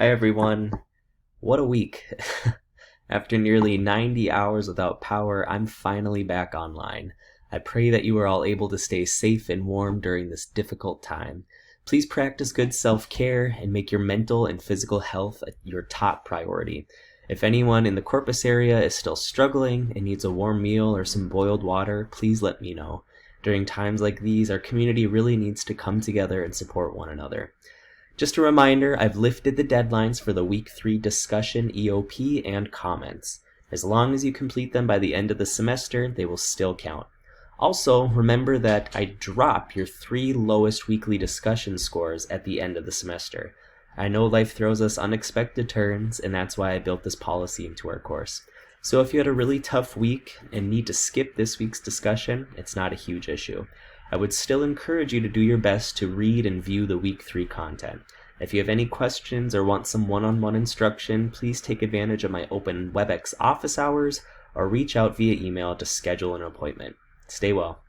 Hi everyone. What a week. After nearly 90 hours without power, I'm finally back online. I pray that you are all able to stay safe and warm during this difficult time. Please practice good self-care and make your mental and physical health your top priority. If anyone in the Corpus area is still struggling and needs a warm meal or some boiled water, please let me know. During times like these, our community really needs to come together and support one another. Just a reminder, I've lifted the deadlines for the Week 3 discussion, EOP, and comments. As long as you complete them by the end of the semester, they will still count. Also, remember that I drop your 3 lowest weekly discussion scores at the end of the semester. I know life throws us unexpected turns, and that's why I built this policy into our course. So if you had a really tough week and need to skip this week's discussion, it's not a huge issue. I would still encourage you to do your best to read and view the Week 3 content. If you have any questions or want some one-on-one instruction, please take advantage of my open WebEx office hours or reach out via email to schedule an appointment. Stay well.